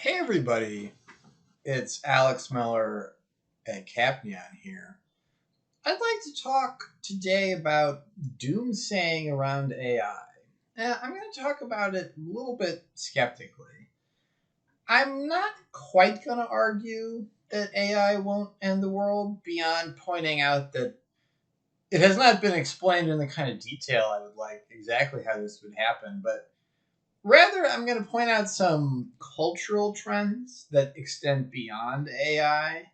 Hey everybody, it's Alex Miller at Capnion here. I'd like to talk today about doomsaying around AI. I'm going to talk about it a little bit skeptically. I'm not quite going to argue that AI won't end the world beyond pointing out that it has not been explained in the kind of detail I would like exactly how this would happen, but rather, I'm going to point out some cultural trends that extend beyond AI,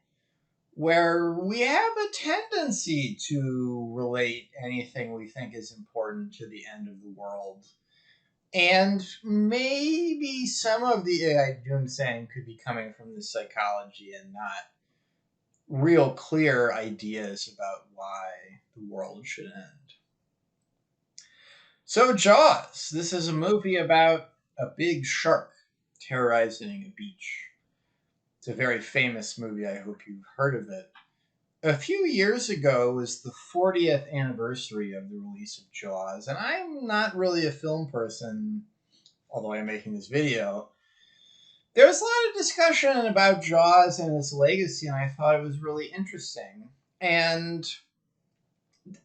where we have a tendency to relate anything we think is important to the end of the world. And maybe some of the AI doomsaying could be coming from the psychology and not real clear ideas about why the world should end. So, Jaws. This is a movie about a big shark terrorizing a beach. It's a very famous movie. I hope you've heard of it. A few years ago was the 40th anniversary of the release of Jaws, and I'm not really a film person, although I'm making this video. There was a lot of discussion about Jaws and its legacy, and I thought it was really interesting. And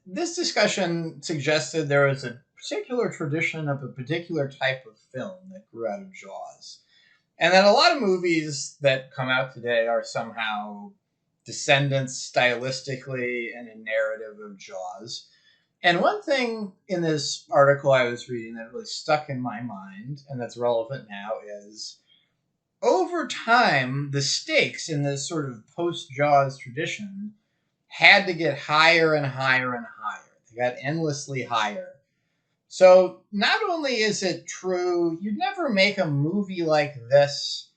this discussion suggested there was a particular tradition of a particular type of film that grew out of Jaws. And that a lot of movies that come out today are somehow descendants stylistically and in narrative of Jaws. And one thing in this article I was reading that really stuck in my mind and that's relevant now is over time, the stakes in this sort of post Jaws tradition had to get higher and higher and higher. They got endlessly higher. So not only is it true, you'd never make a movie like this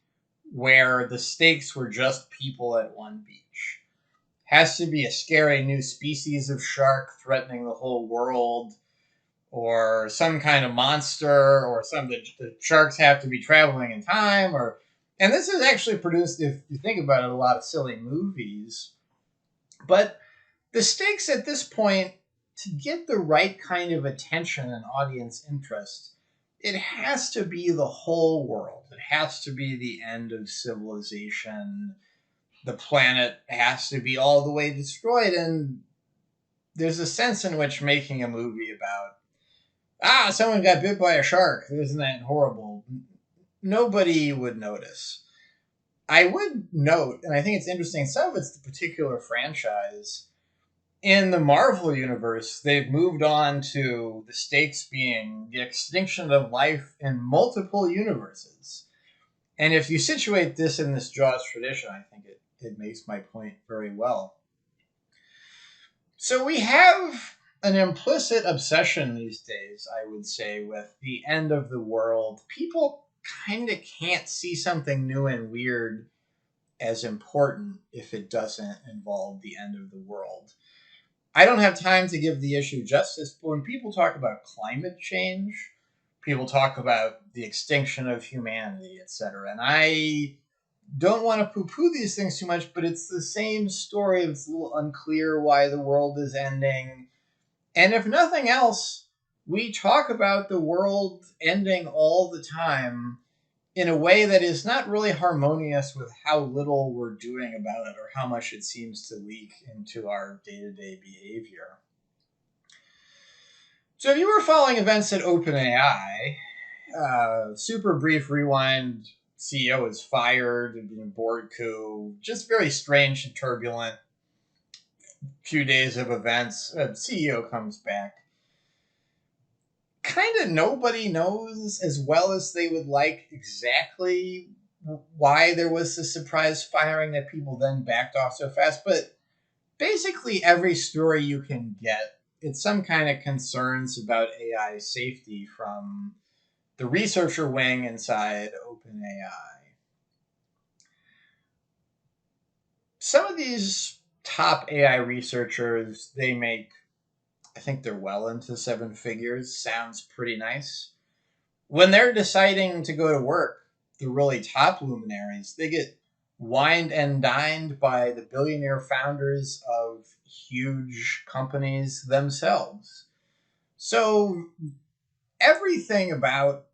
where the stakes were just people at one beach. Has to be a scary new species of shark threatening the whole world, or some kind of monster, or the sharks have to be traveling in time, and this is actually produced, if you think about it, a lot of silly movies. But the stakes at this point, to get the right kind of attention and audience interest, it has to be the whole world. It has to be the end of civilization. The planet has to be all the way destroyed. And there's a sense in which making a movie about, someone got bit by a shark, isn't that horrible? Nobody would notice. I would note, and I think it's interesting, some of it's the particular franchise. In the Marvel universe, they've moved on to the stakes being the extinction of life in multiple universes. And if you situate this in this Jaws tradition, I think it makes my point very well. So we have an implicit obsession these days, I would say, with the end of the world. People kind of can't see something new and weird as important if it doesn't involve the end of the world. I don't have time to give the issue justice, but when people talk about climate change, people talk about the extinction of humanity, etc. And I don't want to poo-poo these things too much, but it's the same story. It's a little unclear why the world is ending. And if nothing else, we talk about the world ending all the time in a way that is not really harmonious with how little we're doing about it or how much it seems to leak into our day-to-day behavior. So if you were following events at OpenAI, super brief rewind, CEO is fired, and a board coup, just very strange and turbulent. Few days of events, CEO comes back. Kind of nobody knows as well as they would like exactly why there was the surprise firing that people then backed off so fast. But basically every story you can get, it's some kind of concerns about AI safety from the researcher wing inside OpenAI. Some of these top AI researchers, I think they're well into seven figures. Sounds pretty nice. When they're deciding to go to work, the really top luminaries, they get wined and dined by the billionaire founders of huge companies themselves. So everything about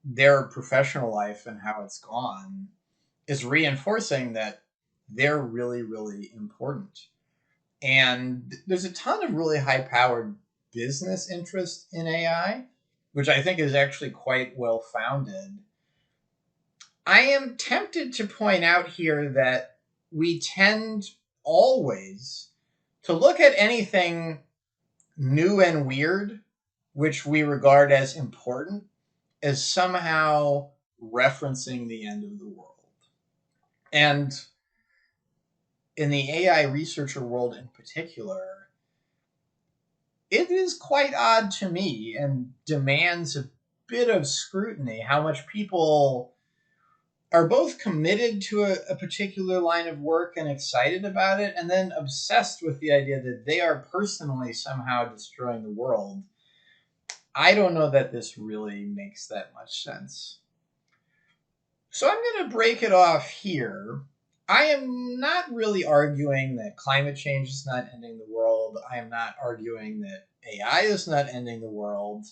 their professional life and how it's gone is reinforcing that they're really, really important. And there's a ton of really high powered business interest in AI, which I think is actually quite well founded. I am tempted to point out here that we tend always to look at anything new and weird, which we regard as important, as somehow referencing the end of the world. And in the AI researcher world in particular, it is quite odd to me and demands a bit of scrutiny how much people are both committed to a particular line of work and excited about it, and then obsessed with the idea that they are personally somehow destroying the world. I don't know that this really makes that much sense. So I'm going to break it off here. I am not really arguing that climate change is not ending the world. I am not arguing that AI is not ending the world.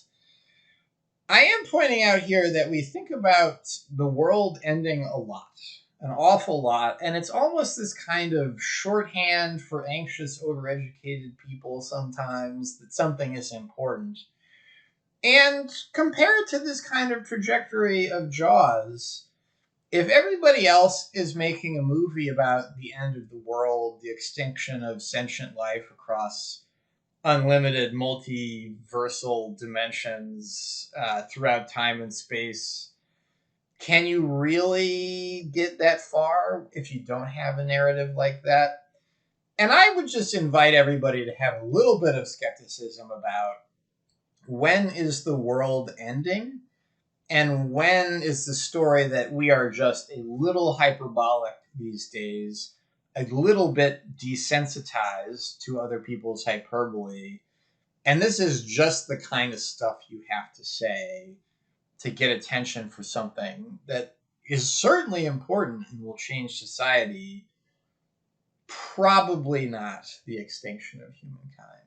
I am pointing out here that we think about the world ending a lot, an awful lot, and it's almost this kind of shorthand for anxious, overeducated people sometimes that something is important. And compared to this kind of trajectory of Jaws, if everybody else is making a movie about the end of the world, the extinction of sentient life across unlimited multiversal dimensions throughout time and space, can you really get that far if you don't have a narrative like that? And I would just invite everybody to have a little bit of skepticism about when is the world ending and when is the story that we are just a little hyperbolic these days, a little bit desensitized to other people's hyperbole, and this is just the kind of stuff you have to say to get attention for something that is certainly important and will change society, probably not the extinction of humankind.